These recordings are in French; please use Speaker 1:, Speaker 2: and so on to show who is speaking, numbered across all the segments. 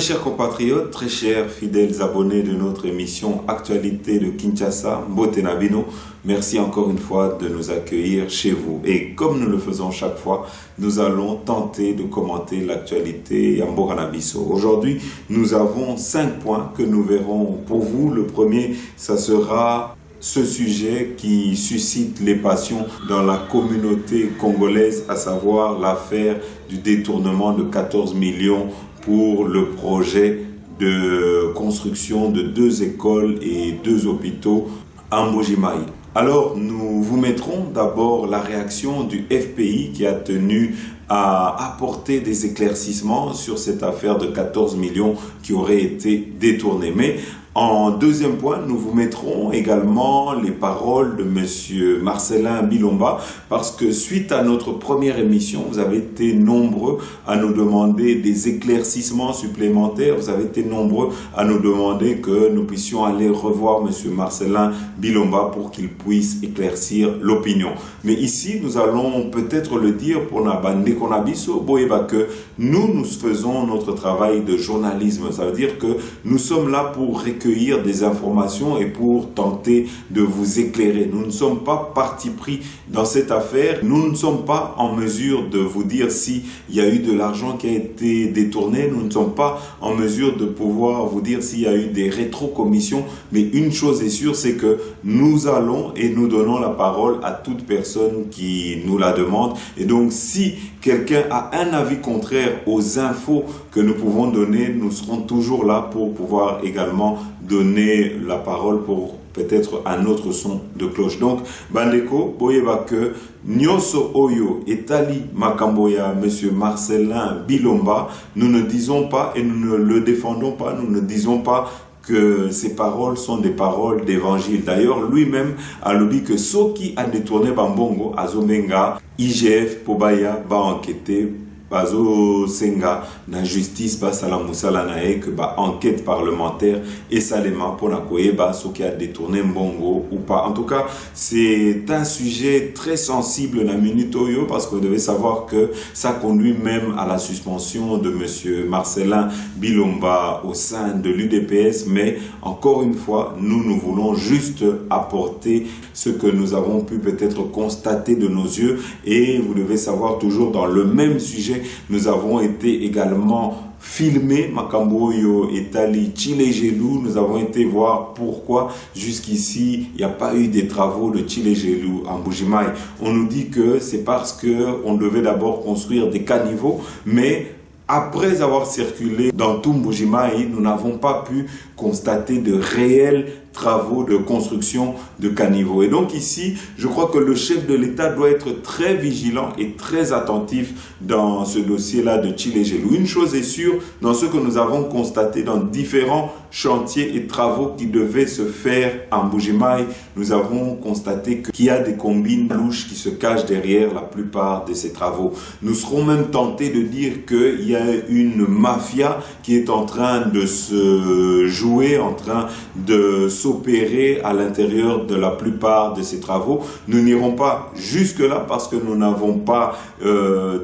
Speaker 1: chers compatriotes, très chers fidèles abonnés de notre émission Actualité de Kinshasa, Mbote Nabino, merci encore une fois de nous accueillir chez vous. Et comme nous le faisons chaque fois, nous allons tenter de commenter l'actualité Yamboka Nabiso. Aujourd'hui, nous avons 5 points que nous verrons pour vous. Le premier, ça sera ce sujet qui suscite les passions dans la communauté congolaise, à savoir l'affaire du détournement de 14 millions pour le projet de construction de 2 écoles et 2 hôpitaux à Mbuji-Mayi. Alors, nous vous mettrons d'abord la réaction du FPI qui a tenu à apporter des éclaircissements sur cette affaire de 14 millions qui aurait été détournée. Mais en deuxième point, nous vous mettrons également les paroles de Monsieur Marcellin Bilomba, parce que suite à notre première émission, vous avez été nombreux à nous demander des éclaircissements supplémentaires. Vous avez été nombreux à nous demander que nous puissions aller revoir Monsieur Marcellin Bilomba pour qu'il puisse éclaircir l'opinion. Mais ici, nous allons peut-être le dire pour Nabande Konabiso, Boyeba, que nous faisons notre travail de journalisme. Ça veut dire que nous sommes là pour recueillir des informations et pour tenter de vous éclairer. Nous ne sommes pas parti pris dans cette affaire. Nous ne sommes pas en mesure de vous dire s'il y a eu de l'argent qui a été détourné. Nous ne sommes pas en mesure de pouvoir vous dire s'il y a eu des rétrocommissions. Mais une chose est sûre, c'est que nous allons et nous donnons la parole à toute personne qui nous la demande. Et donc, si quelqu'un a un avis contraire aux infos que nous pouvons donner, nous serons toujours là pour pouvoir également donner la parole pour peut-être un autre son de cloche. Donc, Bandeko, boyeba que Nyoso Oyo Etali Makamboya, Monsieur Marcellin Bilomba, nous ne disons pas et nous ne le défendons pas, nous ne disons pas que ces paroles sont des paroles d'évangile. D'ailleurs, lui-même a dit que ceux qui a détourné Bambongo, Azomenga, IGF, Pobaya, va enquêter, Bazo Senga, na justice, ba salamusala nae, que ba enquête parlementaire et salema pour la koyeba, ceux qui a détourné Mbongo ou pas. En tout cas, c'est un sujet très sensible na minute oyo, parce que vous devez savoir que ça conduit même à la suspension de Monsieur Marcellin Bilomba au sein de l'UDPS. Mais encore une fois, nous voulons juste apporter ce que nous avons pu peut-être constater de nos yeux. Et vous devez savoir, toujours dans le même sujet, nous avons été également filmés, Makamboyo et Tali Chile-Gelou. Nous avons été voir pourquoi jusqu'ici il n'y a pas eu des travaux de Chile-Gelou en Mbuji-Mayi. On nous dit que c'est parce qu'on devait d'abord construire des caniveaux, mais après avoir circulé dans tout Mbuji-Mayi, nous n'avons pas pu constater de réels travaux de construction de caniveaux. Et donc ici, je crois que le chef de l'État doit être très vigilant et très attentif dans ce dossier-là de Chile-Gelou. Une chose est sûre, dans ce que nous avons constaté dans différents chantiers et travaux qui devaient se faire en Mbuji-Mayi, nous avons constaté qu'il y a des combines louches qui se cachent derrière la plupart de ces travaux. Nous serons même tentés de dire qu'il y a une mafia qui est en train de se jouer, en train de s'opérer à l'intérieur de la plupart de ces travaux. Nous n'irons pas jusque-là parce que nous n'avons pas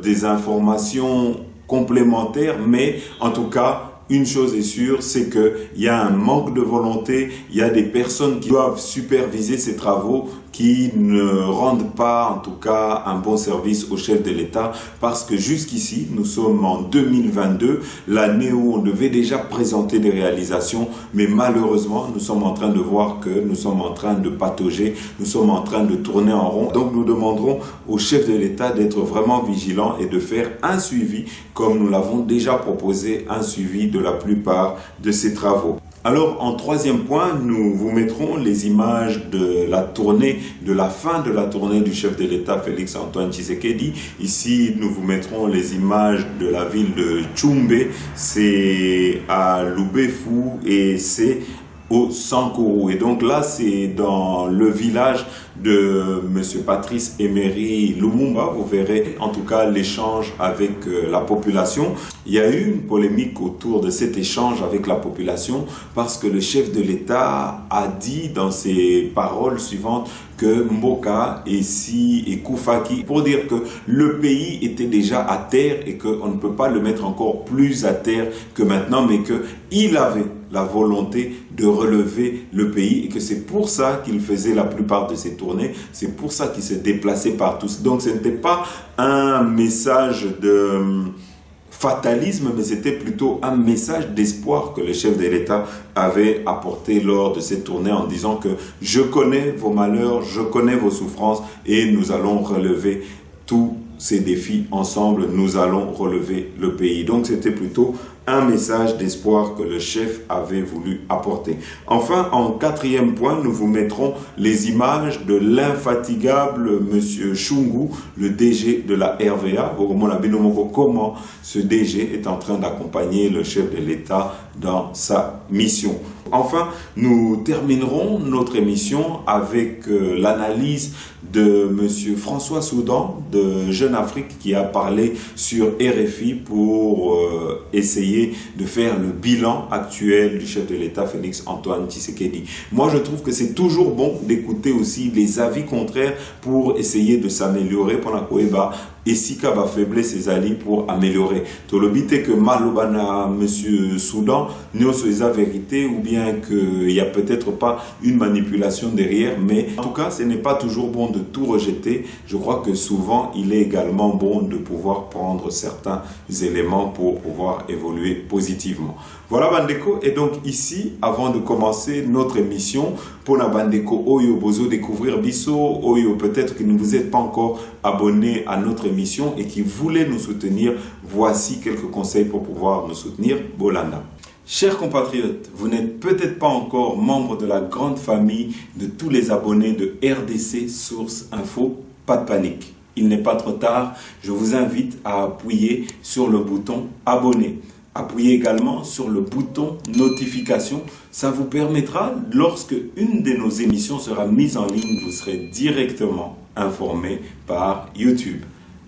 Speaker 1: des informations complémentaires, mais en tout cas, une chose est sûre, c'est qu'il y a un manque de volonté, il y a des personnes qui doivent superviser ces travaux qui ne rendent pas, en tout cas, un bon service au chef de l'État, parce que jusqu'ici, nous sommes en 2022, l'année où on devait déjà présenter des réalisations, mais malheureusement, nous sommes en train de voir que nous sommes en train de patauger, nous sommes en train de tourner en rond. Donc, nous demanderons au chef de l'État d'être vraiment vigilant et de faire un suivi, comme nous l'avons déjà proposé, un suivi de la plupart de ces travaux. Alors, en troisième point, nous vous mettrons les images de la tournée, de la fin de la tournée du chef de l'État, Félix Antoine Tshisekedi. Ici, nous vous mettrons les images de la ville de Tchumbe, c'est à Lubefu et c'est au Sankourou. Et donc là, c'est dans le village de Monsieur Patrice Emery Lumumba. Vous verrez en tout cas l'échange avec la population. Il y a eu une polémique autour de cet échange avec la population parce que le chef de l'État a dit dans ses paroles suivantes que Mboka, Essi et Koufaki, pour dire que le pays était déjà à terre et qu'on ne peut pas le mettre encore plus à terre que maintenant, mais qu'il avait la volonté de relever le pays et que c'est pour ça qu'il faisait la plupart de ses tournées, c'est pour ça qu'il se déplaçait partout. Donc ce n'était pas un message de fatalisme, mais c'était plutôt un message d'espoir que le chef de l'État avait apporté lors de cette tournée en disant que je connais vos malheurs, je connais vos souffrances et nous allons relever tous ces défis ensemble, nous allons relever le pays. Donc c'était plutôt un message d'espoir que le chef avait voulu apporter. Enfin, en quatrième point, nous vous mettrons les images de l'infatigable Monsieur Chungu, le DG de la RVA. Comment ce DG est en train d'accompagner le chef de l'État dans sa mission. Enfin, nous terminerons notre émission avec l'analyse de Monsieur François Soudan de Jeune Afrique qui a parlé sur RFI pour essayer de faire le bilan actuel du chef de l'État Félix Antoine Tshisekedi. Moi, je trouve que c'est toujours bon d'écouter aussi les avis contraires pour essayer de s'améliorer pour la Koeba et si kaba faiblesse ses alliés pour améliorer. Tolobite que Malobana Monsieur Soudan nyonso eza vérité ou bien qu'il n'y a peut-être pas une manipulation derrière, mais en tout cas ce n'est pas toujours bon de tout rejeter. Je crois que souvent il est également bon de pouvoir prendre certains éléments pour pouvoir évoluer positivement. Voilà Bandeko, et donc ici, avant de commencer notre émission, pour la Bandeko Oyo Bozo découvrir Bisso, Oyo peut-être que ne vous êtes pas encore abonné à notre émission et qui voulait nous soutenir, voici quelques conseils pour pouvoir nous soutenir. Bolanda. Chers compatriotes, vous n'êtes peut-être pas encore membre de la grande famille de tous les abonnés de RDC Source Info, pas de panique. Il n'est pas trop tard, je vous invite à appuyer sur le bouton abonner. Appuyez également sur le bouton notification. Ça vous permettra, lorsque une de nos émissions sera mise en ligne, vous serez directement informé par YouTube.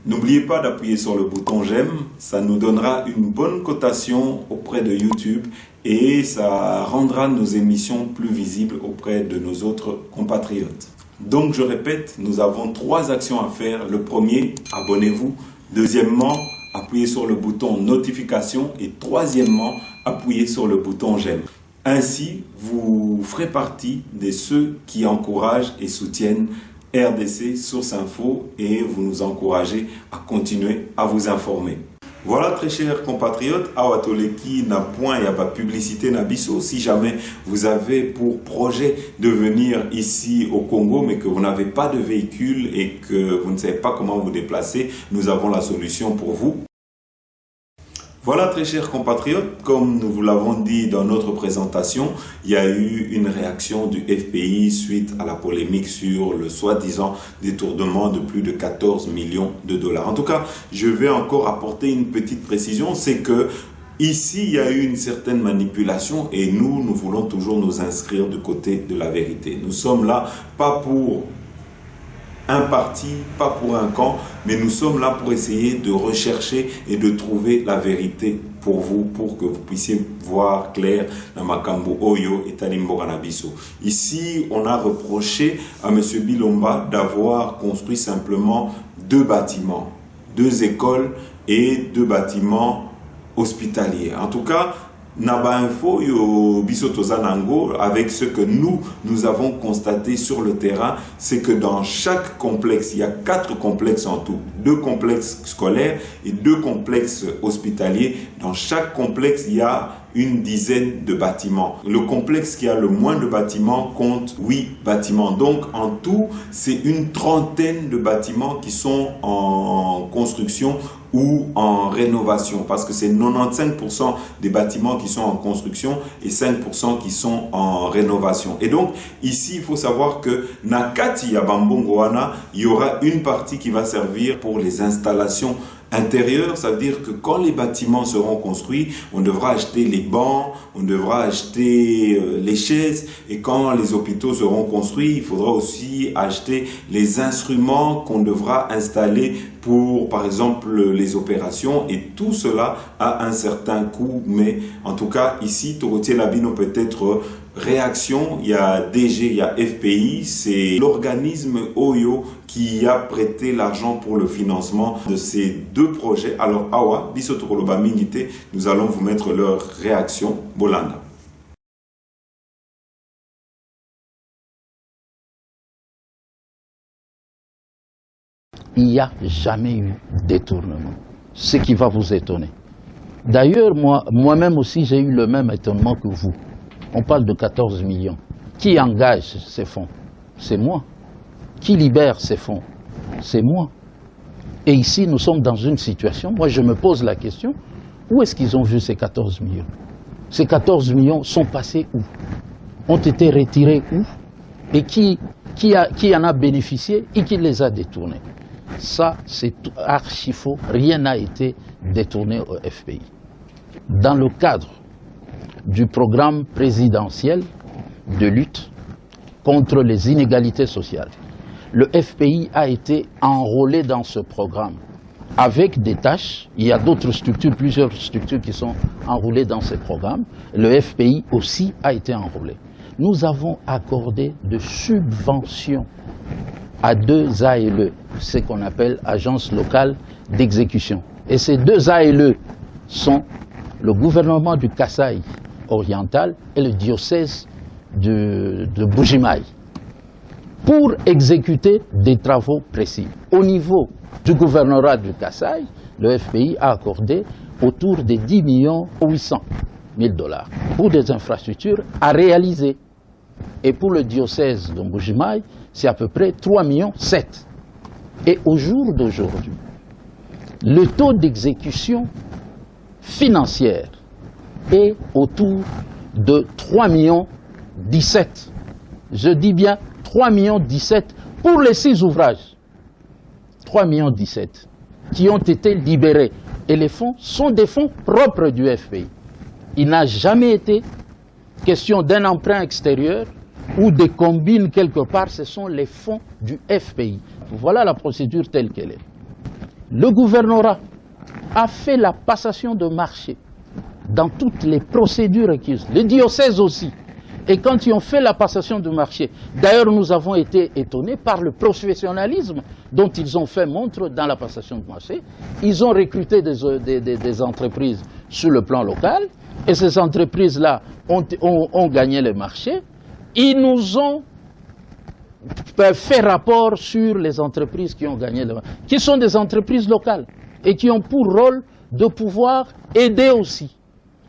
Speaker 1: N'oubliez pas d'appuyer sur le bouton j'aime. Ça nous donnera une bonne cotation auprès de YouTube et ça rendra nos émissions plus visibles auprès de nos autres compatriotes. Donc je répète, nous avons 3 actions à faire. Le premier, abonnez-vous. Deuxièmement, appuyez sur le bouton notification et troisièmement, appuyez sur le bouton j'aime. Ainsi, vous ferez partie de ceux qui encouragent et soutiennent RDC Source Info et vous nous encouragez à continuer à vous informer. Voilà très chers compatriotes, Awatoleki n'a point, il n'y a pas de publicité Nabiso. Si jamais vous avez pour projet de venir ici au Congo mais que vous n'avez pas de véhicule et que vous ne savez pas comment vous déplacer, nous avons la solution pour vous. Voilà très chers compatriotes, comme nous vous l'avons dit dans notre présentation, il y a eu une réaction du FPI suite à la polémique sur le soi-disant détournement de plus de 14 millions de dollars. En tout cas, je vais encore apporter une petite précision, c'est que ici, il y a eu une certaine manipulation et nous voulons toujours nous inscrire du côté de la vérité. Nous sommes là pas pour un parti, pas pour un camp, mais nous sommes là pour essayer de rechercher et de trouver la vérité pour vous, pour que vous puissiez voir clair dans Makambo Oyo et Talimbo Ranabiso. Ici, on a reproché à M. Bilomba d'avoir construit simplement 2 bâtiments, 2 écoles et 2 bâtiments hospitaliers. En tout cas, Naba Info yo Bisotozanango, avec ce que nous avons constaté sur le terrain, c'est que dans chaque complexe, il y a 4 complexes en tout, 2 complexes scolaires et 2 complexes hospitaliers. Dans chaque complexe, il y a une dizaine de bâtiments. Le complexe qui a le moins de bâtiments compte 8 bâtiments. Donc en tout, c'est une trentaine de bâtiments qui sont en construction ou en rénovation, parce que c'est 95% des bâtiments qui sont en construction et 5% qui sont en rénovation. Et donc ici, il faut savoir que Nakati Yabambongoana, il y aura une partie qui va servir pour les installations intérieur, ça veut dire que quand les bâtiments seront construits, on devra acheter les bancs, on devra acheter les chaises, et quand les hôpitaux seront construits, il faudra aussi acheter les instruments qu'on devra installer pour, par exemple, les opérations, et tout cela a un certain coût. Mais en tout cas, ici, Torotier Labino peut être réaction. Il y a DG, il y a FPI, c'est l'organisme OYO qui a prêté l'argent pour le financement de ces deux projets. Alors, Awa, Bisotokoloba Minité, nous allons vous mettre leur réaction. Bolanda.
Speaker 2: Il n'y a jamais eu détournement, ce qui va vous étonner. D'ailleurs, moi-même aussi, j'ai eu le même étonnement que vous. On parle de 14 millions. Qui engage ces fonds? C'est moi. Qui libère ces fonds? C'est moi. Et ici, nous sommes dans une situation, moi je me pose la question, où est-ce qu'ils ont vu ces 14 millions? Ces 14 millions sont passés où? Ont été retirés où? Et qui en a bénéficié et qui les a détournés? Ça, c'est archi faux. Rien n'a été détourné au FPI. Dans le cadre du programme présidentiel de lutte contre les inégalités sociales, le FPI a été enrôlé dans ce programme avec des tâches. Il y a d'autres structures, plusieurs structures qui sont enrôlées dans ce programme. Le FPI aussi a été enrôlé. Nous avons accordé de subventions à 2 ALE, ce qu'on appelle agences locales d'exécution. Et ces 2 ALE sont le gouvernement du Kasaï oriental et le diocèse de Bujimaï, pour exécuter des travaux précis. Au niveau du gouvernorat du Kasaï, le FPI a accordé autour de 10 800 000 $ pour des infrastructures à réaliser. Et pour le diocèse de Bujimaï, c'est à peu près 3,7 millions. Et au jour d'aujourd'hui, le taux d'exécution financière est autour de 3,17 millions. Je dis bien 3,17 millions pour les 6 ouvrages. 3,17 millions qui ont été libérés. Et les fonds sont des fonds propres du FPI. Il n'a jamais été question d'un emprunt extérieur ou des combines quelque part, ce sont les fonds du FPI. Voilà la procédure telle qu'elle est. Le gouvernorat a fait la passation de marché dans toutes les procédures requises. Les diocèses aussi. Et quand ils ont fait la passation de marché, d'ailleurs nous avons été étonnés par le professionnalisme dont ils ont fait montre dans la passation de marché. Ils ont recruté des entreprises sur le plan local et ces entreprises-là ont gagné les marchés. Ils nous ont fait rapport sur les entreprises qui ont gagné les marchés, qui sont des entreprises locales et qui ont pour rôle de pouvoir aider aussi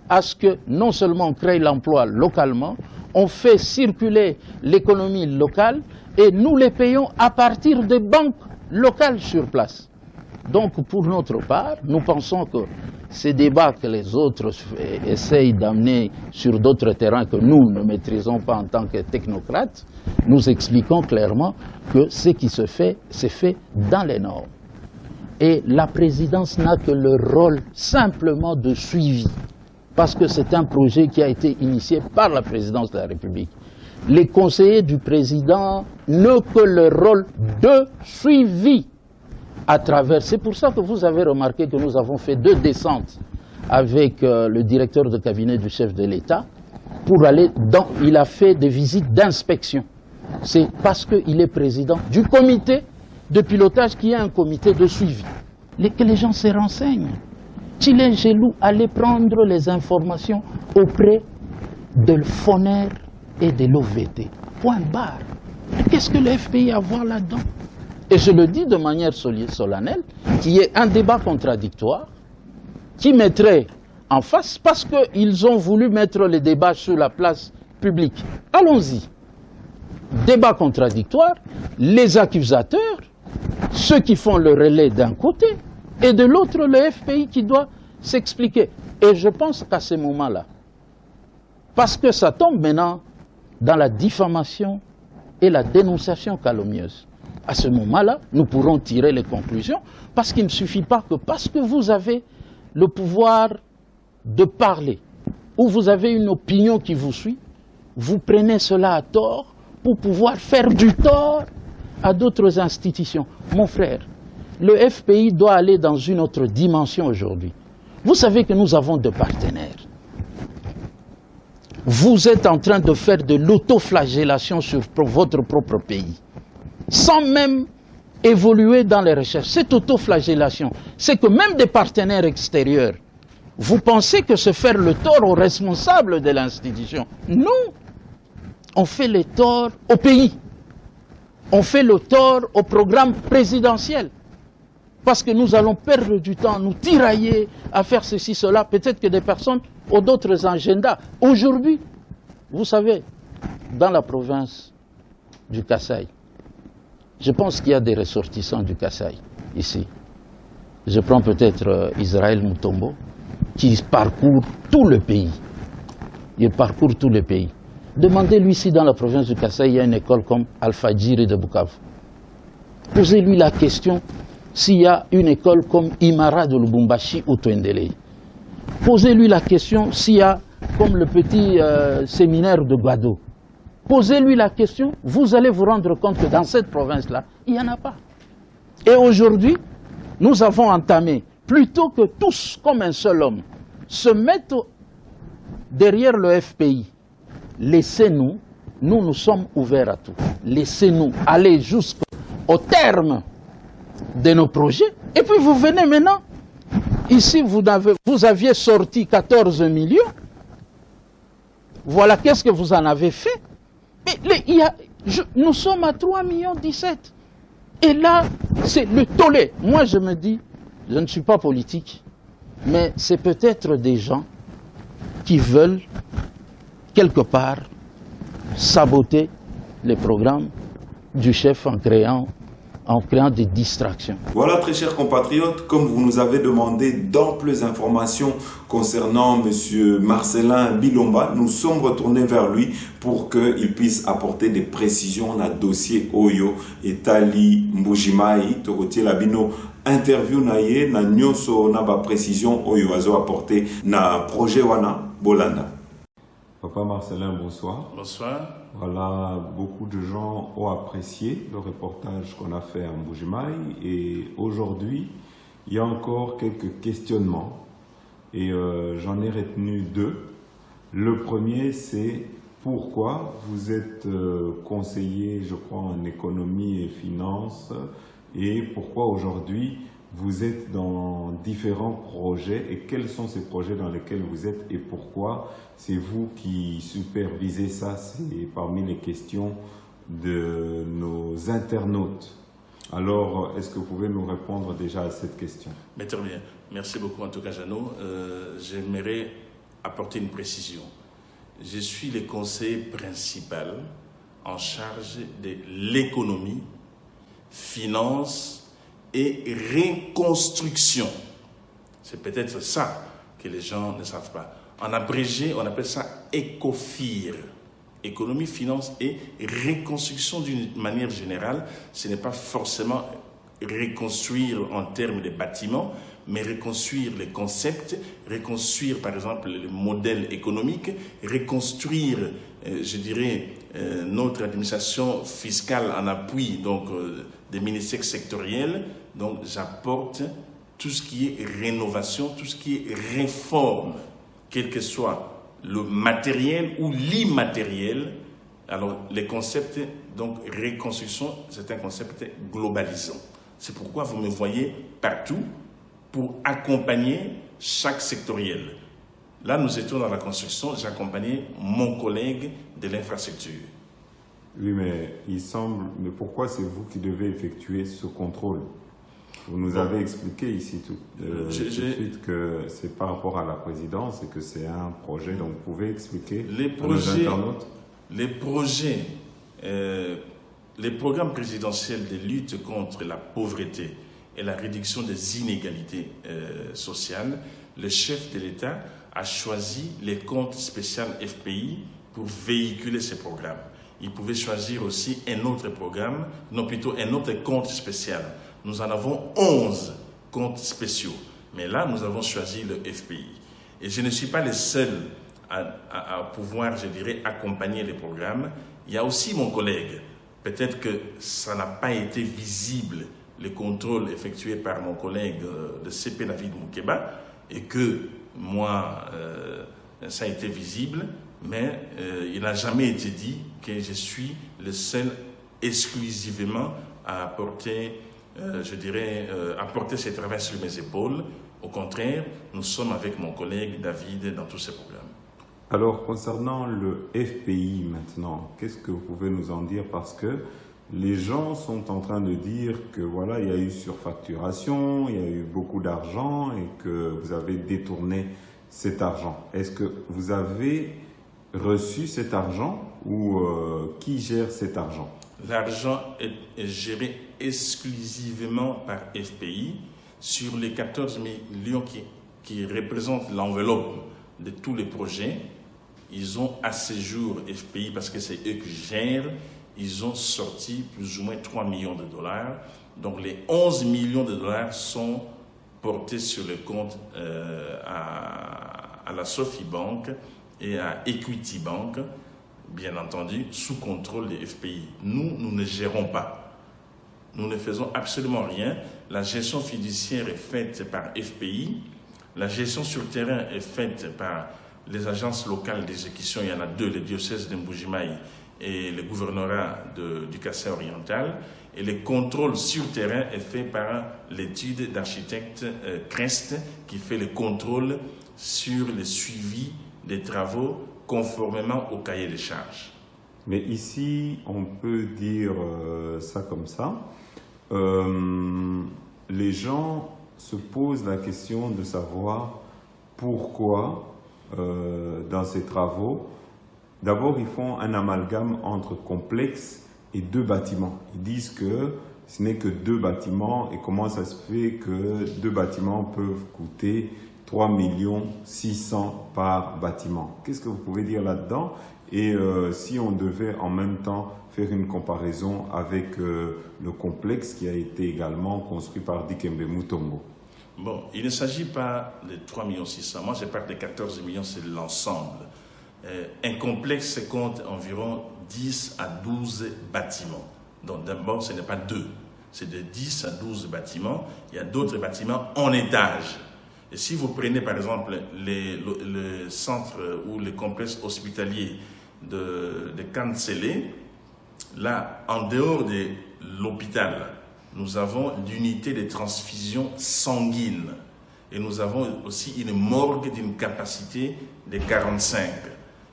Speaker 2: à ce que non seulement on crée l'emploi localement, on fait circuler l'économie locale et nous les payons à partir des banques locales sur place. Donc pour notre part, nous pensons que ces débats que les autres essayent d'amener sur d'autres terrains que nous ne maîtrisons pas en tant que technocrates, nous expliquons clairement que ce qui se fait, c'est fait dans les normes. Et la présidence n'a que le rôle simplement de suivi, parce que c'est un projet qui a été initié par la présidence de la République. Les conseillers du président n'ont que le rôle de suivi à travers. C'est pour ça que vous avez remarqué que nous avons fait 2 descentes avec le directeur de cabinet du chef de l'État pour aller dans. Il a fait des visites d'inspection. C'est parce qu'il est président du comité de pilotage qui est un comité de suivi. Que les gens se renseignent. Chilin Gelou allait prendre les informations auprès de l'FONER et de l'OVT. Point barre. Qu'est-ce que le FPI a à voir là-dedans? Et je le dis de manière solennelle, qu'il y ait un débat contradictoire qui mettrait en face, parce qu'ils ont voulu mettre les débats sur la place publique. Allons-y. Débat contradictoire, les accusateurs, ceux qui font le relais d'un côté, et de l'autre, le FPI qui doit s'expliquer. Et je pense qu'à ce moment-là, parce que ça tombe maintenant dans la diffamation et la dénonciation calomnieuse, À ce moment-là, nous pourrons tirer les conclusions, parce qu'il ne suffit pas que parce que vous avez le pouvoir de parler, ou vous avez une opinion qui vous suit, vous prenez cela à tort pour pouvoir faire du tort à d'autres institutions. Mon frère, le FPI doit aller dans une autre dimension aujourd'hui. Vous savez que nous avons deux partenaires. Vous êtes en train de faire de l'autoflagellation sur votre propre pays, sans même évoluer dans les recherches. Cette autoflagellation, c'est que même des partenaires extérieurs, vous pensez que se faire le tort aux responsables de l'institution. Non, on fait le tort au pays. On fait le tort au programme présidentiel. Parce que nous allons perdre du temps, nous tirailler à faire ceci, cela. Peut-être que des personnes ont d'autres agendas. Aujourd'hui, vous savez, dans la province du Kasaï, je pense qu'il y a des ressortissants du Kasaï ici. Je prends peut-être Israël Mutombo, qui parcourt tout le pays. Il parcourt tout le pays. Demandez-lui si dans la province du Kasaï, il y a une école comme Al-Fadjiri de Bukavu. Posez-lui la question s'il y a une école comme Imara de Lubumbashi ou Twendele. Posez-lui la question s'il y a comme le petit séminaire de Guado. Posez-lui la question, vous allez vous rendre compte que dans cette province-là, il n'y en a pas. Et aujourd'hui, nous avons entamé, plutôt que tous, comme un seul homme, se mettre derrière le FPI, laissez-nous, nous sommes ouverts à tout. Laissez-nous aller jusqu'au terme de nos projets. Et puis vous venez maintenant, ici vous aviez sorti 14 millions. Voilà qu'est-ce que vous en avez fait. Mais nous sommes à 3 millions 17. Et là, c'est le tollé. Moi je me dis, je ne suis pas politique, mais c'est peut-être des gens qui veulent quelque part saboter les programmes du chef en créant des distractions.
Speaker 1: Voilà, très chers compatriotes, comme vous nous avez demandé d'amples informations concernant M. Marcelin Bilomba, nous sommes retournés vers lui pour qu'il puisse apporter des précisions dans le dossier Oyo et Tali Mbujimai, Tokotie Labino. Interview naye na nyonso na ba précision Oyo azo apporté na projet wana Bolanda.
Speaker 3: Papa Marcelin, bonsoir.
Speaker 4: Bonsoir.
Speaker 3: Voilà, beaucoup de gens ont apprécié le reportage qu'on a fait à Mbujimai et aujourd'hui, il y a encore quelques questionnements et j'en ai retenu deux. Le premier, c'est pourquoi vous êtes conseiller, je crois, en économie et finances et pourquoi aujourd'hui vous êtes dans différents projets et quels sont ces projets dans lesquels vous êtes et pourquoi c'est vous qui supervisez ça. C'est parmi les questions de nos internautes. Alors, est-ce que vous pouvez nous répondre déjà à cette question?
Speaker 4: Mais très bien. Merci beaucoup en tout cas, Jeannot. J'aimerais apporter une précision. Je suis le conseiller principal en charge de l'économie, finance et reconstruction. C'est peut-être ça que les gens ne savent pas. En abrégé, on appelle ça ECOFIR. Économie, finance et reconstruction d'une manière générale. Ce n'est pas forcément reconstruire en termes de bâtiments, mais reconstruire les concepts, reconstruire par exemple le modèle économique, reconstruire, je dirais, notre administration fiscale en appui donc des ministères sectoriels. Donc j'apporte tout ce qui est rénovation, tout ce qui est réforme, quel que soit le matériel ou l'immatériel. Alors les concepts, donc reconstruction, c'est un concept globalisant. C'est pourquoi vous me voyez partout pour accompagner chaque sectoriel. Là, nous étions dans la construction, j'accompagnais mon collègue de l'infrastructure.
Speaker 3: Oui, mais il semble... Mais pourquoi c'est vous qui devez effectuer ce contrôle? Vous nous avez expliqué ici tout de suite que c'est par rapport à la présidence et que c'est un projet. Donc, vous pouvez expliquer à nos internautes?
Speaker 4: Les programmes présidentiels de lutte contre la pauvreté et la réduction des inégalités sociales, le chef de l'État a choisi les comptes spéciaux FPI pour véhiculer ces programmes. ils pouvaient choisir aussi un autre programme, non plutôt un autre compte spécial. Nous en avons 11 comptes spéciaux, mais là nous avons choisi le FPI. Et je ne suis pas le seul à pouvoir, je dirais, accompagner les programmes. Il y a aussi mon collègue. Peut-être que ça n'a pas été visible, les contrôles effectués par mon collègue de CP David Moukeba, et que moi, ça a été visible, mais il n'a jamais été dit que je suis le seul exclusivement à apporter, je dirais, à porter ce travail sur mes épaules. Au contraire, nous sommes avec mon collègue David dans tous ces programmes.
Speaker 3: Alors, concernant le FPI maintenant, qu'est-ce que vous pouvez nous en dire? Parce que les gens sont en train de dire que voilà, il y a eu surfacturation, il y a eu beaucoup d'argent et que vous avez détourné cet argent. Est-ce que vous avez reçu cet argent ou qui gère cet argent? L'argent
Speaker 4: est géré exclusivement par FPI sur les 14 millions qui représentent l'enveloppe de tous les projets. Ils ont à ce jour, FPI, parce que c'est eux qui gèrent, ils ont sorti plus ou moins 3 millions de dollars. Donc les 11 millions de dollars sont portés sur le compte à la Sophie Bank et à Equity Bank, bien entendu, sous contrôle des FPI. Nous ne gérons pas. Nous ne faisons absolument rien. La gestion fiduciaire est faite par FPI. La gestion sur terrain est faite par les agences locales d'exécution. Il y en a deux, le diocèse de Mbujimaï et le gouvernorat du Kassai oriental. Et le contrôle sur terrain est fait par l'étude d'architecte Crest qui fait le contrôle sur le suivi des travaux conformément au cahier des charges.
Speaker 3: Mais ici, on peut dire ça comme ça. Les gens se posent la question de savoir pourquoi dans ces travaux, d'abord ils font un amalgame entre complexe et 2 bâtiments. Ils disent que ce n'est que 2 bâtiments et comment ça se fait que 2 bâtiments peuvent coûter 3 600 000 par bâtiment. Qu'est-ce que vous pouvez dire là-dedans? Et si on devait en même temps faire une comparaison avec le complexe qui a été également construit par Dikembe Mutombo.
Speaker 4: Bon, il ne s'agit pas de 3 600 000. Moi, je parle de 14 millions, c'est l'ensemble. Un complexe compte environ 10 à 12 bâtiments. Donc d'abord, ce n'est pas 2. C'est de 10 à 12 bâtiments. Il y a d'autres bâtiments en étage. Et si vous prenez par exemple le centre ou le complexe hospitalier de Kansele, là, en dehors de l'hôpital, nous avons l'unité de transfusion sanguine. Et nous avons aussi une morgue d'une capacité de 45.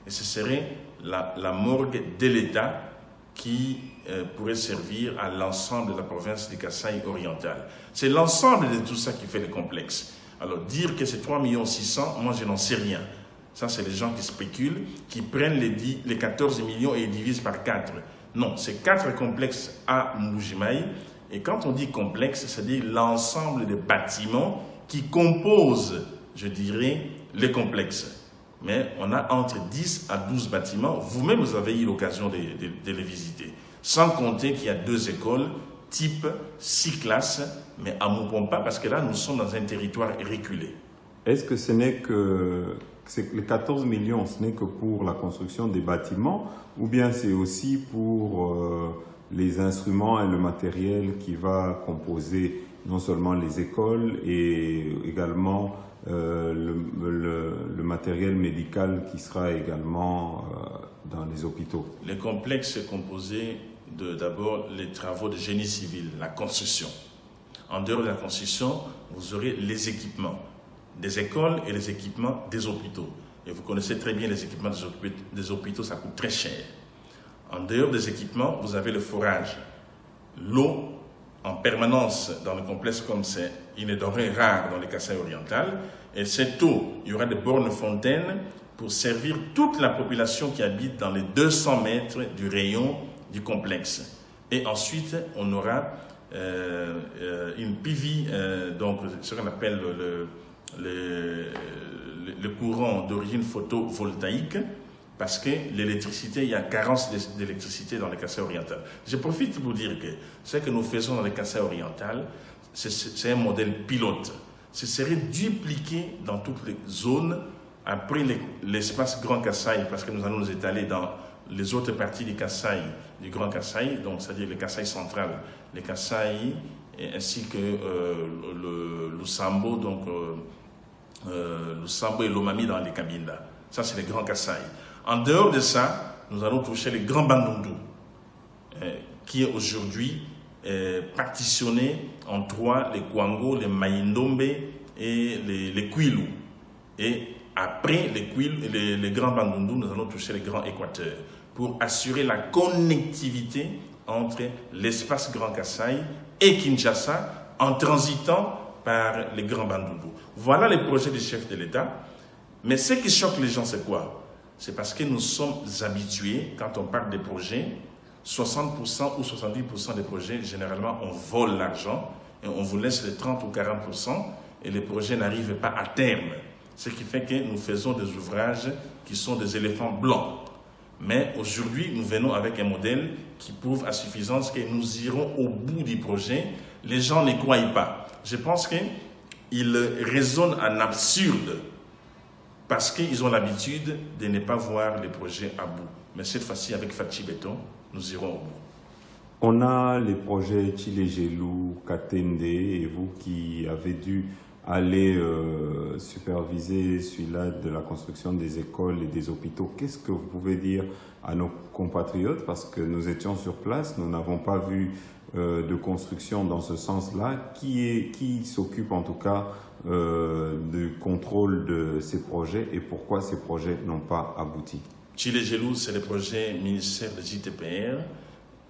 Speaker 4: Et ce serait la morgue de l'État qui pourrait servir à l'ensemble de la province du Kassai oriental. C'est l'ensemble de tout ça qui fait le complexe. Alors dire que c'est 3 600 000, moi je n'en sais rien. Ça c'est les gens qui spéculent, qui prennent les 14 millions et ils divisent par 4. Non, c'est 4 complexes à Mbujimaï. Et quand on dit complexe, c'est-à-dire l'ensemble des bâtiments qui composent, je dirais, les complexes. Mais on a entre 10 à 12 bâtiments. Vous-même, vous avez eu l'occasion de les visiter. Sans compter qu'il y a 2 écoles, type 6 classes, mais à Mupompa, parce que là, nous sommes dans un territoire reculé.
Speaker 3: Est-ce que ce n'est que les 14 millions, ce n'est que pour la construction des bâtiments, ou bien c'est aussi pour les instruments et le matériel qui va composer non seulement les écoles et également le matériel médical qui sera également dans les hôpitaux?
Speaker 4: Le complexe est composé d'abord les travaux de génie civil, la construction. En dehors de la construction, vous aurez les équipements des écoles et les équipements des hôpitaux. Et vous connaissez très bien les équipements des hôpitaux, ça coûte très cher. En dehors des équipements, vous avez le forage. L'eau en permanence dans le complexe comme c'est une denrée rare dans le Kassai oriental. Et cette eau, il y aura des bornes fontaines pour servir toute la population qui habite dans les 200 mètres du rayon du complexe. Et ensuite, on aura une PV, donc ce qu'on appelle le courant d'origine photovoltaïque, parce que l'électricité, il y a carence d'électricité dans le Kasaï oriental. Je profite pour dire que ce que nous faisons dans le Kasaï oriental, c'est un modèle pilote. Ce serait dupliqué dans toutes les zones après l'espace Grand Kasaï, parce que nous allons nous étaler dans les autres parties du Kasaï, du Grand Kasaï, donc c'est-à-dire le Kasaï central, le Kasaï, ainsi que le Sambo, donc le Sambo et l'Omami dans les Cabinda. Ça, c'est le Grand Kasaï. En dehors de ça, nous allons toucher le Grand Bandundu, qui est aujourd'hui partitionné en trois, les Kwango, les Maïndombe et les Kwilu. Et après les Grands Bandundu, nous allons toucher les Grands Équateurs pour assurer la connectivité entre l'espace Grand Kasaï et Kinshasa en transitant par les Grands Bandundu. Voilà les projets du chef de l'État. Mais ce qui choque les gens, c'est quoi? C'est parce que nous sommes habitués, quand on parle des projets, 60% ou 70% des projets, généralement, on vole l'argent et on vous laisse les 30 ou 40% et les projets n'arrivent pas à terme. Ce qui fait que nous faisons des ouvrages qui sont des éléphants blancs. Mais aujourd'hui, nous venons avec un modèle qui prouve à suffisance que nous irons au bout du projet. Les gens ne croient pas. Je pense qu'ils raisonnent en absurde parce qu'ils ont l'habitude de ne pas voir les projets à bout. Mais cette fois-ci, avec Fatih Béton, nous irons au bout.
Speaker 3: On a les projets Tchilé-Gelou, Katende, et vous qui avez dû aller superviser celui-là de la construction des écoles et des hôpitaux. Qu'est-ce que vous pouvez dire à nos compatriotes? Parce que nous étions sur place, nous n'avons pas vu de construction dans ce sens-là. Qui s'occupe en tout cas du contrôle de ces projets et pourquoi ces projets n'ont pas abouti?
Speaker 4: Tchilé-Gelou, c'est le projet ministère des ITPR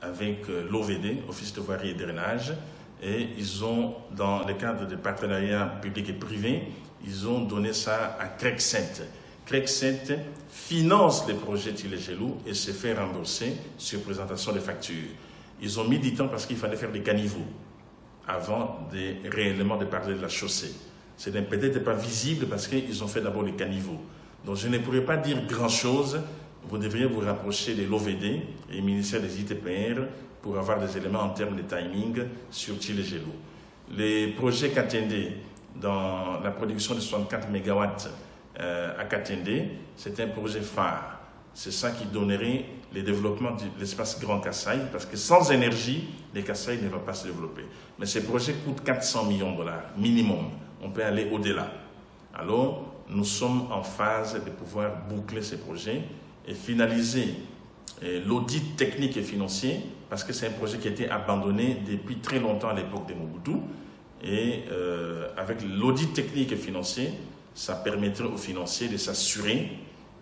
Speaker 4: avec l'OVD, Office de voirie et drainage. Et ils ont, dans le cadre de partenariats publics et privés, ils ont donné ça à CREC7. CREC7 finance les projets Tchilé-Gelou et se fait rembourser sur présentation des factures. Ils ont mis du temps parce qu'il fallait faire des caniveaux avant réellement de parler de la chaussée. C'est peut-être pas visible parce qu'ils ont fait d'abord les caniveaux. Donc je ne pourrais pas dire grand-chose. Vous devriez vous rapprocher de l'OVD et du ministère des ITPR pour avoir des éléments en termes de timing sur Tchilé-Gelou. Les projets Katende, dans la production de 64 MW à Katende, c'est un projet phare. C'est ça qui donnerait le développement de l'espace Grand Kasaï, parce que sans énergie, le Kasaï ne va pas se développer. Mais ces projets coûtent 400 millions de dollars, minimum. On peut aller au-delà. Alors, nous sommes en phase de pouvoir boucler ces projets et finaliser l'audit technique et financier, parce que c'est un projet qui a été abandonné depuis très longtemps à l'époque de Mobutu. Et avec l'audit technique et financier, ça permettrait aux financiers de s'assurer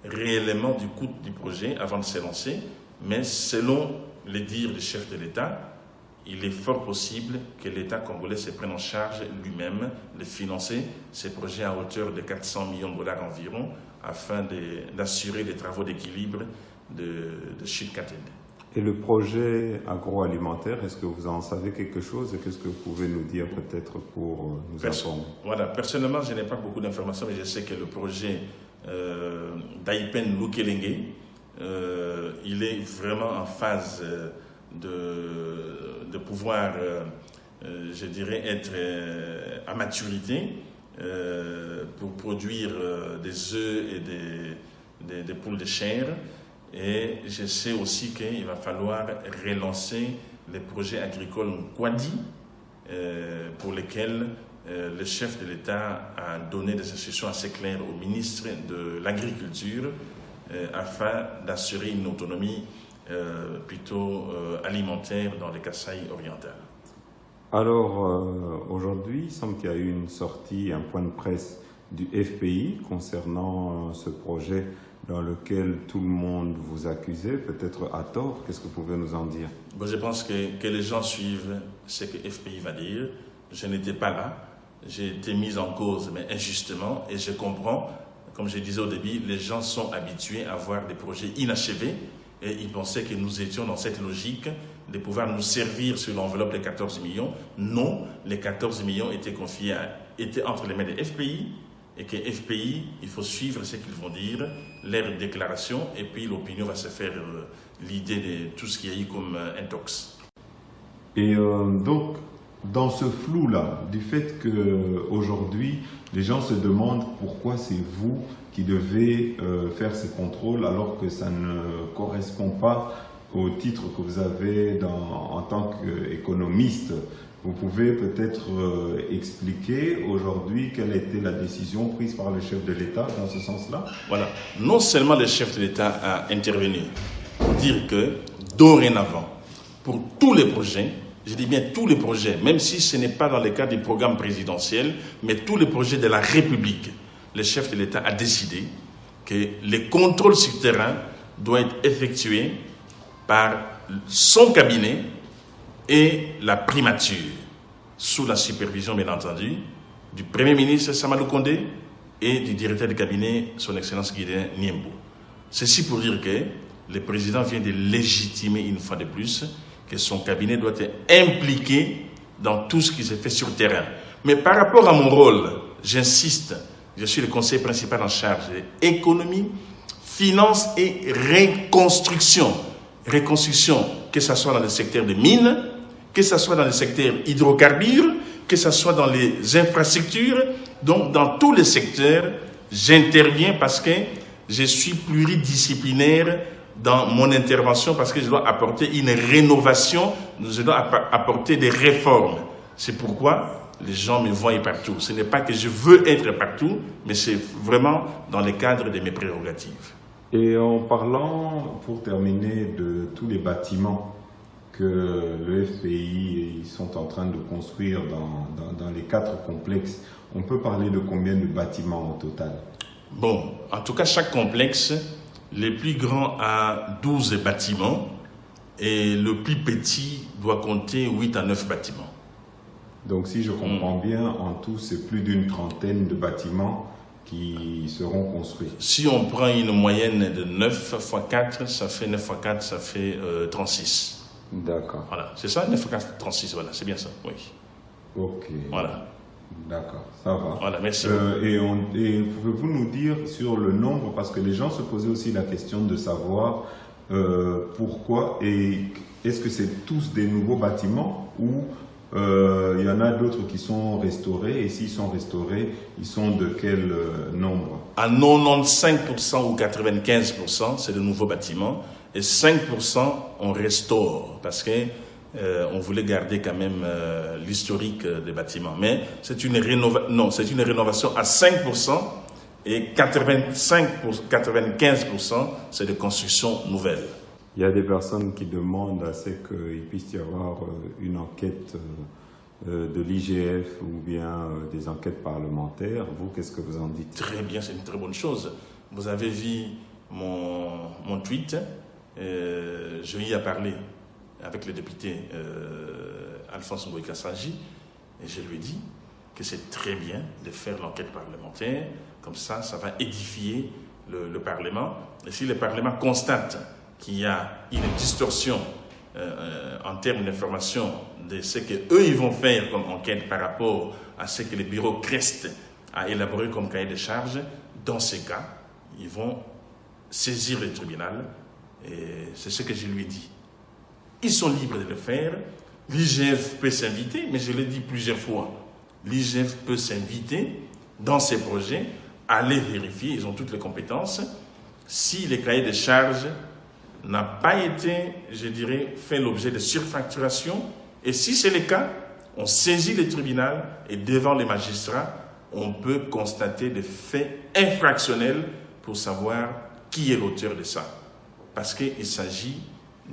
Speaker 4: réellement du coût du projet avant de se lancer. Mais selon les dires du chef de l'État, il est fort possible que l'État congolais se prenne en charge lui-même de financer ces projets à hauteur de 400 millions de dollars environ, afin d'assurer les travaux d'équilibre de Chute Katende.
Speaker 3: Et le projet agroalimentaire, est-ce que vous en savez quelque chose et qu'est-ce que vous pouvez nous dire peut-être pour nous informer?
Speaker 4: Voilà, personnellement, je n'ai pas beaucoup d'informations, mais je sais que le projet d'Aipen Lukelenge, il est vraiment en phase de pouvoir, je dirais, être à maturité pour produire des œufs et des poules de chair. Et je sais aussi qu'il va falloir relancer les projets agricoles Kwadi, pour lesquels le chef de l'État a donné des instructions assez claires au ministre de l'Agriculture afin d'assurer une autonomie plutôt alimentaire dans le Kasaï oriental.
Speaker 3: Alors, aujourd'hui, il semble qu'il y a eu une sortie, un point de presse du FPI concernant ce projet dans lequel tout le monde vous accusait, peut-être à tort. Qu'est-ce que vous pouvez nous en dire?
Speaker 4: Bon, je pense que les gens suivent ce que FPI va dire. Je n'étais pas là. J'ai été mis en cause, mais injustement, et je comprends. Comme je disais au début, les gens sont habitués à voir des projets inachevés et ils pensaient que nous étions dans cette logique de pouvoir nous servir sur l'enveloppe des 14 millions. Non, les 14 millions étaient confiés, étaient entre les mains des FPI et que FPI, il faut suivre ce qu'ils vont dire, leurs déclarations, et puis l'opinion va se faire l'idée de tout ce qu'il y a eu comme intox.
Speaker 3: Et donc, dans ce flou-là, du fait qu'aujourd'hui, les gens se demandent pourquoi c'est vous qui devez faire ces contrôles alors que ça ne correspond pas au titre que vous avez en tant qu'économiste. Vous pouvez peut-être expliquer aujourd'hui quelle était la décision prise par le chef de l'État dans ce sens-là?
Speaker 4: Voilà. Non seulement le chef de l'État a intervenu pour dire que, dorénavant, pour tous les projets, je dis bien tous les projets, même si ce n'est pas dans le cadre du programme présidentiel, mais tous les projets de la République, le chef de l'État a décidé que les contrôles sur terrain doivent être effectués par son cabinet et la primature, sous la supervision, bien entendu, du Premier ministre Samadou Kondé et du directeur de cabinet, son Excellence Guilain Niembou. Ceci pour dire que le président vient de légitimer une fois de plus que son cabinet doit être impliqué dans tout ce qui se fait sur le terrain. Mais par rapport à mon rôle, j'insiste, je suis le conseiller principal en charge de l'économie, finance et reconstruction. Reconstruction, que ce soit dans le secteur des mines, que ce soit dans le secteur hydrocarbures, que ce soit dans les infrastructures. Donc, dans tous les secteurs, j'interviens parce que je suis pluridisciplinaire dans mon intervention, parce que je dois apporter une rénovation, je dois apporter des réformes. C'est pourquoi les gens me voient partout. Ce n'est pas que je veux être partout, mais c'est vraiment dans le cadre de mes prérogatives.
Speaker 3: Et en parlant, pour terminer, de tous les bâtiments que le FPI sont en train de construire dans les 4 complexes, on peut parler de combien de bâtiments au total?
Speaker 4: Bon, en tout cas, chaque complexe, le plus grand a 12 bâtiments et le plus petit doit compter 8 à 9 bâtiments.
Speaker 3: Donc si je comprends bien, en tout, c'est plus d'une trentaine de bâtiments qui seront construits.
Speaker 4: Si on prend une moyenne de 9 x 4, ça fait 9 x 4, ça fait 36.
Speaker 3: D'accord.
Speaker 4: Voilà, c'est ça, 9 x 4, 36, voilà, c'est bien ça, oui.
Speaker 3: Ok.
Speaker 4: Voilà.
Speaker 3: D'accord, ça va.
Speaker 4: Voilà, merci.
Speaker 3: Et pouvez-vous nous dire sur le nombre, parce que les gens se posaient aussi la question de savoir pourquoi, et est-ce que c'est tous des nouveaux bâtiments ou il y en a d'autres qui sont restaurés, et s'ils sont restaurés, ils sont de quel nombre?
Speaker 4: À 95% ou 95%, c'est de nouveaux bâtiments, et 5% on restaure, parce que on voulait garder quand même l'historique des bâtiments. Mais c'est une rénovation à 5%, et 95%, c'est de construction nouvelle.
Speaker 3: Il y a des personnes qui demandent à ce qu'il puisse y avoir une enquête de l'IGF ou bien des enquêtes parlementaires. Vous, qu'est-ce que vous en dites?
Speaker 4: Très bien, c'est une très bonne chose. Vous avez vu mon tweet, je y ai parlé avec le député Alphonse Ngoï Kassaji, et je lui ai dit que c'est très bien de faire l'enquête parlementaire, comme ça, ça va édifier le Parlement. Et si le Parlement constate qu'il y a une distorsion en termes d'information de ce qu'eux ils vont faire comme enquête par rapport à ce que le bureau CREST a élaboré comme cahier de charges, dans ces cas, ils vont saisir le tribunal, et c'est ce que je lui ai dit. Ils sont libres de le faire, l'IGF peut s'inviter, mais je l'ai dit plusieurs fois, l'IGF peut s'inviter dans ces projets, aller vérifier, ils ont toutes les compétences, si le cahier de charges n'a pas été, je dirais, fait l'objet de surfacturation. Et si c'est le cas, on saisit le tribunal et devant les magistrats, on peut constater des faits infractionnels pour savoir qui est l'auteur de ça. Parce qu'il s'agit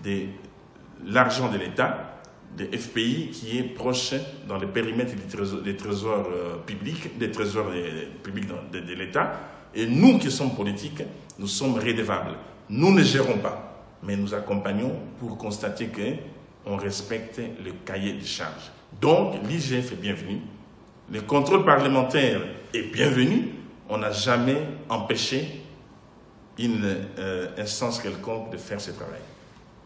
Speaker 4: de l'argent de l'État, des FPI, qui est proche dans le périmètre des trésors publics, des trésors publics de l'État. Et nous qui sommes politiques, nous sommes redevables. Nous ne gérons pas, mais nous accompagnons pour constater qu'on respecte le cahier de charges. Donc, l'IGF est bienvenu, le contrôle parlementaire est bienvenu, on n'a jamais empêché une instance quelconque de faire ce travail.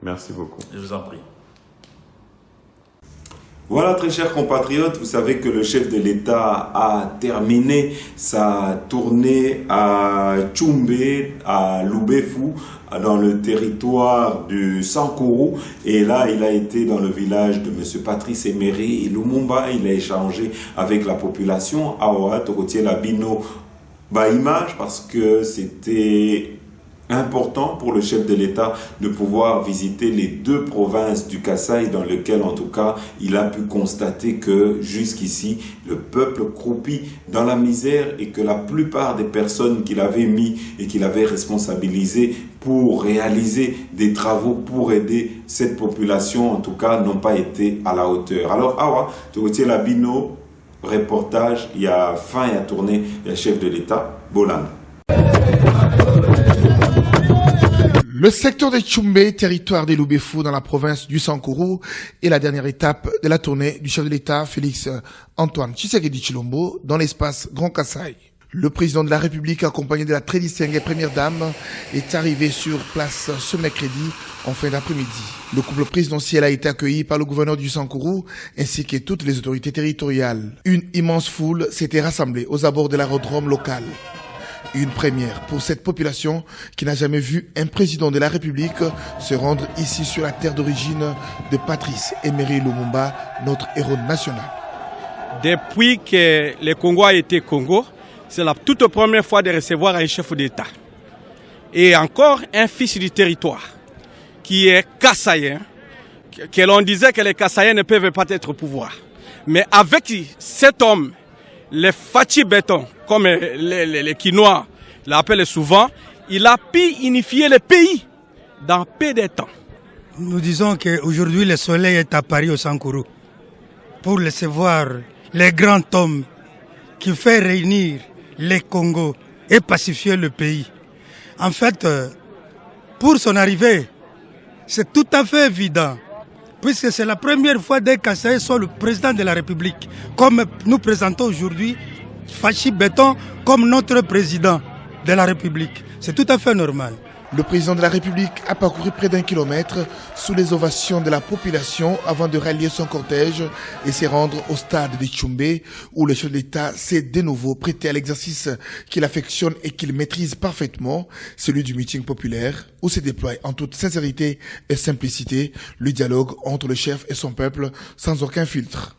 Speaker 3: Merci beaucoup.
Speaker 4: Je vous en prie.
Speaker 1: Voilà, très chers compatriotes, vous savez que le chef de l'État a terminé sa tournée à Tchumbe, à Lubefu, dans le territoire du Sankourou. Et là, il a été dans le village de M. Patrice Emery et Lumumba. Il a échangé avec la population. Awa, Tokotier Labino, image, parce que c'était important pour le chef de l'État de pouvoir visiter les deux provinces du Kasaï dans lesquelles, en tout cas, il a pu constater que jusqu'ici, le peuple croupit dans la misère et que la plupart des personnes qu'il avait mis et qu'il avait responsabilisées pour réaliser des travaux pour aider cette population, en tout cas, n'ont pas été à la hauteur. Alors, Awa, Togotier Labino, reportage, il y a fin et à tourner, il y a chef de l'État, Bolan.
Speaker 5: Le secteur de Tchumbe, territoire des Lubefu dans la province du Sankourou, est la dernière étape de la tournée du chef de l'État Félix Antoine Tshisekedi Tshilombo dans l'espace Grand Kasaï. Le président de la République, accompagné de la très distinguée première dame, est arrivé sur place ce mercredi en fin d'après-midi. Le couple présidentiel a été accueilli par le gouverneur du Sankourou ainsi que toutes les autorités territoriales. Une immense foule s'était rassemblée aux abords de l'aérodrome local. Une première pour cette population qui n'a jamais vu un président de la République se rendre ici sur la terre d'origine de Patrice Emery Lumumba, notre héros national.
Speaker 6: Depuis que le Congo a été Congo, c'est la toute première fois de recevoir un chef d'État. Et encore un fils du territoire qui est Kassaïen, que l'on disait que les Kassaïens ne peuvent pas être au pouvoir. Mais avec cet homme, les Fachi Béton, comme les Quinois l'appellent souvent, il a pu unifier le pays dans peu de temps.
Speaker 7: Nous disons qu'aujourd'hui le soleil est à Paris au Sankourou pour recevoir les grands hommes qui fait réunir les Congos et pacifier le pays. En fait, pour son arrivée, c'est tout à fait évident, puisque c'est la première fois des Kassaïs soit le président de la République, comme nous présentons aujourd'hui Fachi Béton comme notre président de la République. C'est tout à fait normal.
Speaker 5: Le président de la République a parcouru près d'1 kilomètre sous les ovations de la population avant de rallier son cortège et se rendre au stade de Tchumbe où le chef de l'État s'est de nouveau prêté à l'exercice qu'il affectionne et qu'il maîtrise parfaitement, celui du meeting populaire où se déploie en toute sincérité et simplicité le dialogue entre le chef et son peuple sans aucun filtre.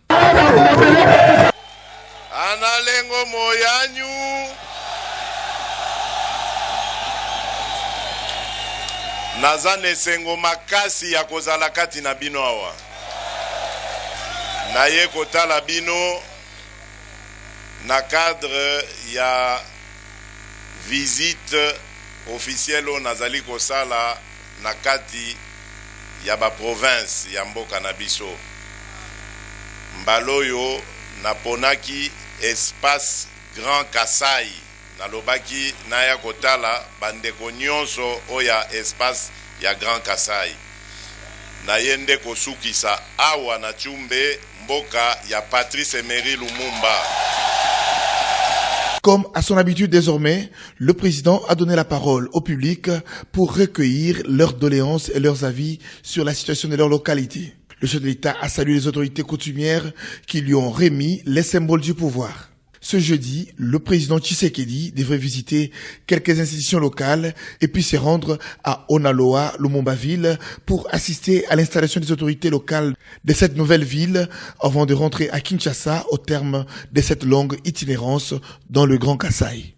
Speaker 8: Analengo moyanyu naza nesengo makasi ya kozala kati na bino awa naye kotala bino na cadre ya visite officielle o nazali kosala na kati ya ba province ya mboka na biso mbaloyo naponaki espace Grand Kasaï nalobaki naya kotala bandeko nyonso oya espace ya Grand Kasaï nayende kosukisa awa na Tchumbe mboka ya Patrice Emery Lumumba.
Speaker 5: Comme à son habitude désormais, le président a donné la parole au public pour recueillir leurs doléances et leurs avis sur la situation de leur localité. Le chef de l'État a salué les autorités coutumières qui lui ont remis les symboles du pouvoir. Ce jeudi, le président Tshisekedi devrait visiter quelques institutions locales et puis se rendre à Onaloa, Lumumba-ville, pour assister à l'installation des autorités locales de cette nouvelle ville avant de rentrer à Kinshasa au terme de cette longue itinérance dans le Grand Kasaï.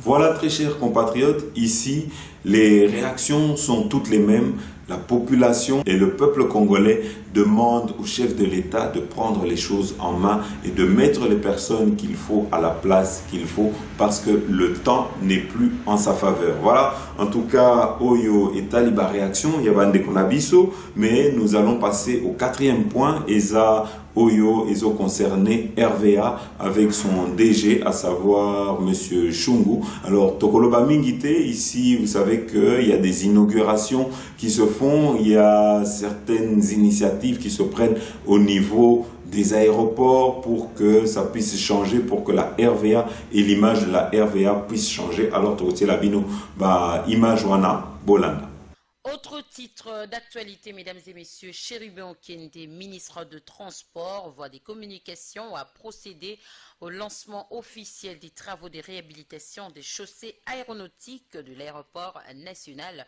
Speaker 1: Voilà, très chers compatriotes, ici, les réactions sont toutes les mêmes. La population et le peuple congolais demandent au chef de l'État de prendre les choses en main et de mettre les personnes qu'il faut à la place qu'il faut parce que le temps n'est plus en sa faveur. Voilà, en tout cas, Oyo et Taliba réaction, il y a Bande Konabiso, mais nous allons passer au 4e point, Eza Oyo, Ezo concerné RVA avec son DG, à savoir Monsieur Chungu. Alors, Tokoloba Mingite, ici, vous savez qu'il y a des inaugurations qui se font, il y a certaines initiatives qui se prennent au niveau des aéroports pour que ça puisse changer, pour que la RVA et l'image de la RVA puissent changer. Alors, Tokotier Labino, image wana, Bolanda.
Speaker 9: Autre titre d'actualité, mesdames et messieurs, Chérubin Okende, ministre de Transport, voie des communications, a procédé au lancement officiel des travaux de réhabilitation des chaussées aéronautiques de l'aéroport national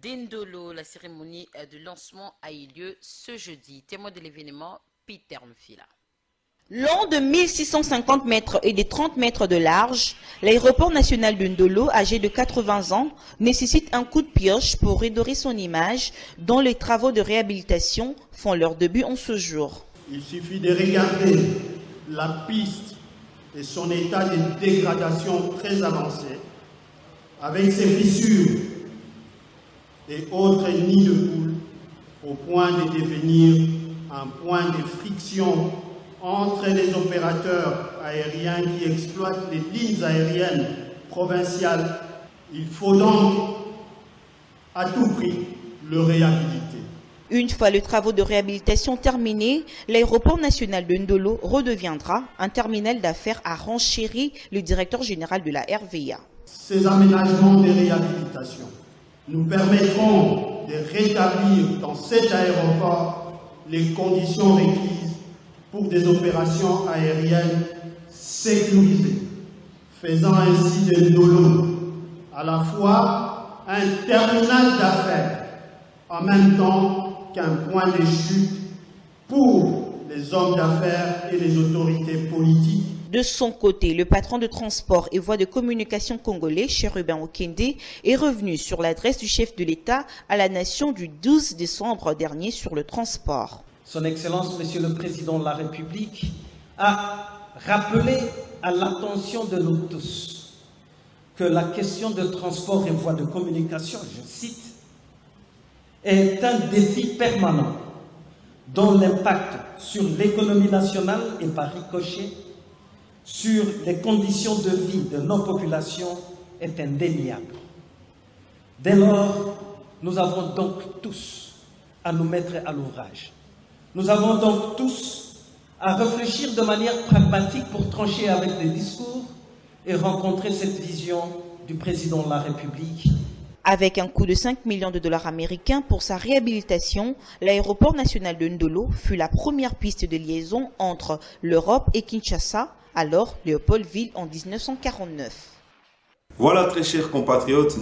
Speaker 9: d'Ndolo. La cérémonie de lancement a eu lieu ce jeudi. Témoin de l'événement, Peter Mfila.
Speaker 10: Long de 1650 mètres et de 30 mètres de large, l'aéroport national de Ndolo, âgé de 80 ans, nécessite un coup de pioche pour redorer son image, dont les travaux de réhabilitation font leur début en ce jour.
Speaker 11: Il suffit de regarder la piste et son état de dégradation très avancé, avec ses fissures et autres nids de poules, au point de devenir un point de friction entre les opérateurs aériens qui exploitent les lignes aériennes provinciales. Il faut donc à tout prix le réhabiliter.
Speaker 10: Une fois les travaux de réhabilitation terminés, l'aéroport national de Ndolo redeviendra un terminal d'affaires, a renchéri le directeur général de la RVA.
Speaker 11: Ces aménagements de réhabilitation nous permettront de rétablir dans cet aéroport les conditions requises pour des opérations aériennes sécurisées, faisant ainsi de Ndolo à la fois un terminal d'affaires, en même temps qu'un point de chute pour les hommes d'affaires et les autorités politiques.
Speaker 10: De son côté, le patron de transport et voie de communication congolais, Chérubin Okende, est revenu sur l'adresse du chef de l'État à la nation du 12 décembre dernier sur le transport.
Speaker 12: Son Excellence, Monsieur le Président de la République, a rappelé à l'attention de nous tous que la question de transport et voies de communication, je cite, est un défi permanent dont l'impact sur l'économie nationale et par ricochet sur les conditions de vie de nos populations est indéniable. Dès lors, nous avons donc tous à nous mettre à l'ouvrage. Nous avons donc tous à réfléchir de manière pragmatique pour trancher avec des discours et rencontrer cette vision du président de la République.
Speaker 10: Avec un coût de 5 millions de dollars américains pour sa réhabilitation, l'aéroport national de Ndolo fut la première piste de liaison entre l'Europe et Kinshasa, alors Léopoldville en 1949.
Speaker 1: Voilà, très chers compatriotes,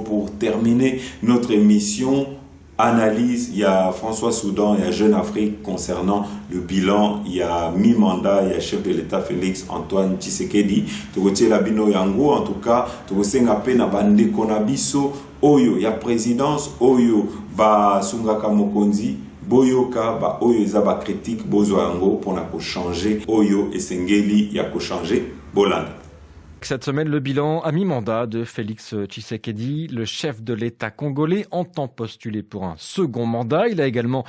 Speaker 1: pour terminer notre émission. Analyse, il y a François Soudan, il y a Jeune Afrique concernant le bilan, il y a mi-mandat, il y a chef de l'État Félix Antoine Tshisekedi. Togotie la bino yango, en tout cas, togosenga pe na bande konabiso, oyo, il y a présidence, oyo, ba Sungaka Mokonzi, boyoka, ba oyo zaba critique, bozo yango, pour na ko changer, oyo, esengeli, ya ko changer, bolanda.
Speaker 13: Cette semaine, le bilan à mi-mandat de Félix Tshisekedi, le chef de l'État congolais, entend postuler pour un second mandat. Il a également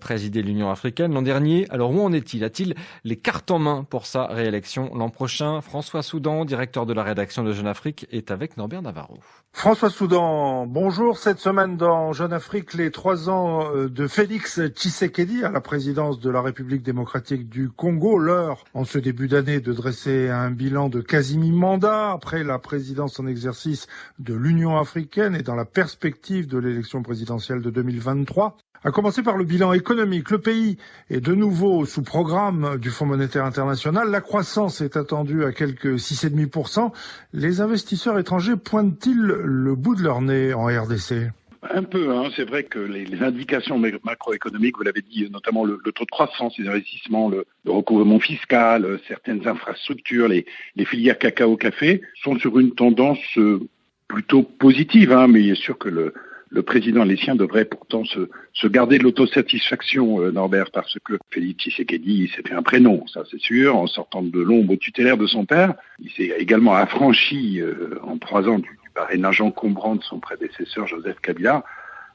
Speaker 13: présidé l'Union africaine l'an dernier. Alors où en est-il? A-t-il les cartes en main pour sa réélection l'an prochain? François Soudan, directeur de la rédaction de Jeune Afrique, est avec Norbert Navarro.
Speaker 14: François Soudan, bonjour. Cette semaine dans Jeune Afrique, les 3 ans de Félix Tshisekedi à la présidence de la République démocratique du Congo. L'heure, en ce début d'année, de dresser un bilan de quasi mi-mandat après la présidence en exercice de l'Union africaine et dans la perspective de l'élection présidentielle de 2023. À commencer par le bilan économique. Le pays est de nouveau sous programme du Fonds monétaire international. La croissance est attendue à quelques 6,5%. Les investisseurs étrangers pointent-ils le bout de leur nez en RDC?
Speaker 15: Un peu, hein. C'est vrai que les indications macroéconomiques, vous l'avez dit, notamment le taux de croissance, les investissements, le recouvrement fiscal, certaines infrastructures, les filières cacao-café, sont sur une tendance plutôt positive, hein, mais il est sûr que le président et les siens devraient pourtant se garder de l'autosatisfaction, Norbert, parce que Félix Tshisekedi s'est fait un prénom, ça c'est sûr, en sortant de l'ombre tutélaire de son père. Il s'est également affranchi en 3 ans du parrainage encombrant de son prédécesseur Joseph Kabila,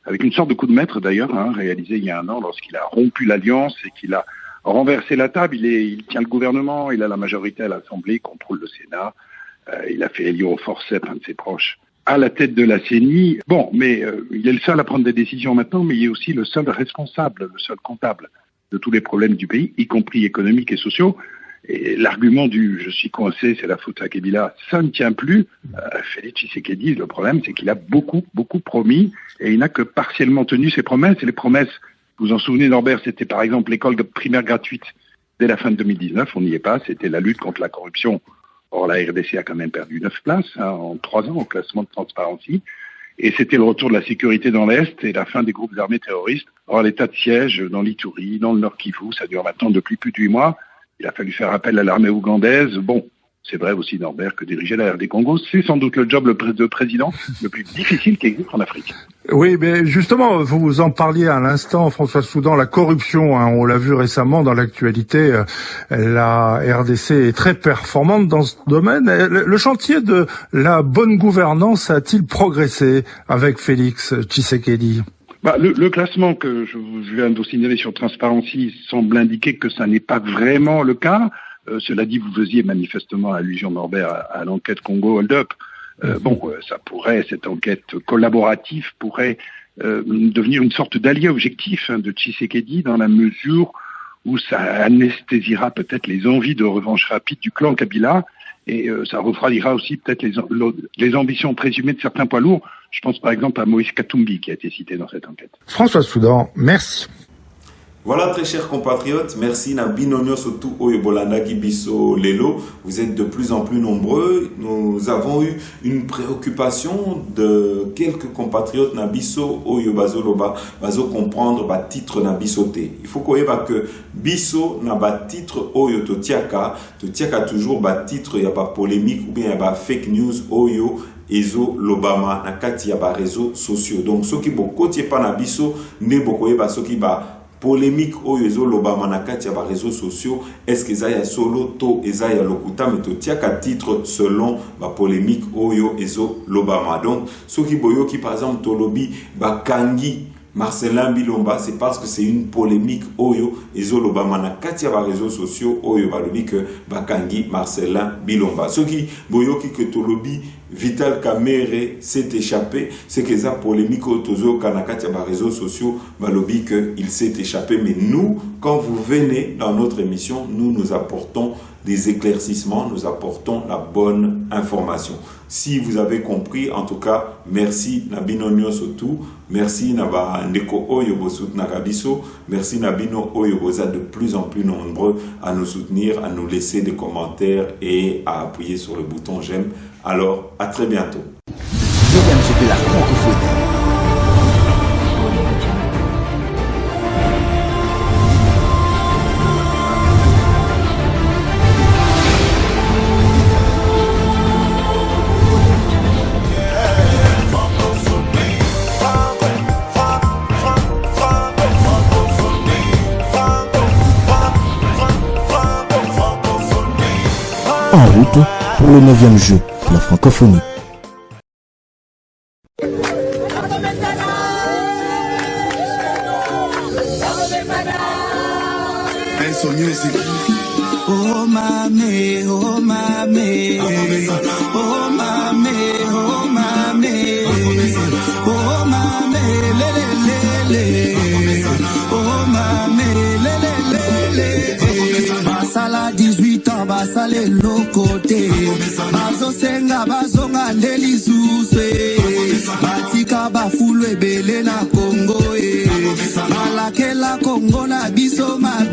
Speaker 15: avec une sorte de coup de maître d'ailleurs, hein, réalisé il y a 1 an lorsqu'il a rompu l'alliance et qu'il a renversé la table. Il tient le gouvernement, il a la majorité à l'Assemblée, contrôle le Sénat, il a fait élire au forceps un de ses proches à la tête de la CENI. Bon, mais il est le seul à prendre des décisions maintenant, mais il est aussi le seul responsable, le seul comptable de tous les problèmes du pays, y compris économiques et sociaux. Et l'argument du « je suis coincé, c'est la faute à Kabila », ça ne tient plus. Félix Tshisekedi, le problème, c'est qu'il a beaucoup promis et il n'a que partiellement tenu ses promesses. Et les promesses, vous vous en souvenez Norbert, c'était par exemple l'école primaire gratuite dès la fin de 2019, on n'y est pas, c'était la lutte contre la corruption. Or, la RDC a quand même perdu 9 places en 3 ans au classement de Transparency. Et c'était le retour de la sécurité dans l'Est et la fin des groupes armés terroristes. Or, l'état de siège dans l'Ituri, dans le Nord Kivu, ça dure maintenant depuis plus de 8 mois. Il a fallu faire appel à l'armée ougandaise. Bon, c'est vrai aussi, Norbert, que diriger la RD Congo, c'est sans doute le job de président le plus difficile qui existe en Afrique.
Speaker 14: Oui, mais justement, vous en parliez à l'instant, François Soudan, la corruption, on l'a vu récemment dans l'actualité, la RDC est très performante dans ce domaine. Le chantier de la bonne gouvernance a-t-il progressé avec Félix Tshisekedi ?
Speaker 15: Le classement que je viens de signaler sur Transparency semble indiquer que ça n'est pas vraiment le cas. Cela dit, vous faisiez manifestement allusion, Norbert, à l'enquête Congo Hold Up. Cette enquête collaborative pourrait devenir une sorte d'allié objectif de Tshisekedi dans la mesure où ça anesthésiera peut-être les envies de revanche rapide du clan Kabila et ça refroidira aussi peut-être les ambitions présumées de certains poids lourds. Je pense par exemple à Moïse Katumbi qui a été cité dans cette enquête.
Speaker 14: François Soudan, merci.
Speaker 1: Voilà, très chers compatriotes, merci na binonyo surtout Oyobolanda Kibiso Lelo. Vous êtes de plus en plus nombreux. Nous avons eu une préoccupation de quelques compatriotes na biso Oyobazo Loba, bazo comprendre ba titre na bisoté. Il faut qu'on ba que biso na ba titre Oyo totiaka toujours ba titre ya ba polémique ou bien ya ba fake news Oyo ezo lobama na kati ya ba réseaux sociaux. Donc ceux qui bokotie pa na biso ne bokoye ba ceux qui ba polémique oyo ezo lobama na kati ya ba réseaux sociaux, est-ce que ça ya solo to eza ya lokuta mais to tiaka titre selon ba polémique oyo ezo lobama. Donc ceux qui boyoki par exemple tolobi ba kangi Marcelin Bilomba, c'est parce que c'est une polémique oyo ezo lobama na kati ya ba réseaux sociaux oyo balobi que ba kangi Marcelin Bilomba. Ceux qui boyoki que tolobi Vital Kamerhe s'est échappé, c'est que ça polémique autozo kanakati ya ba réseaux sociaux balobi que il s'est échappé. Mais nous, quand vous venez dans notre émission, nous apportons des éclaircissements, nous apportons la bonne information. Si vous avez compris, en tout cas, merci Nabino Nyosotu, merci Naba Ndeko Oyobosut Nakabiso, merci Nabino Oyobosa de plus en plus nombreux à nous soutenir, à nous laisser des commentaires et à appuyer sur le bouton j'aime. Alors, à très bientôt.
Speaker 16: De la francophonie. En route pour le 9e jeu, la francophonie.
Speaker 17: Oh mamé, oh mamé, oh mamé, oh mamé, oh mamé, lé, oh mamé, lé. Basala 18 ans, basale lokote, bazo senga, bazonga ndelizuse, batika bafulu ebele na Congo, malake la Congo na biso mabe.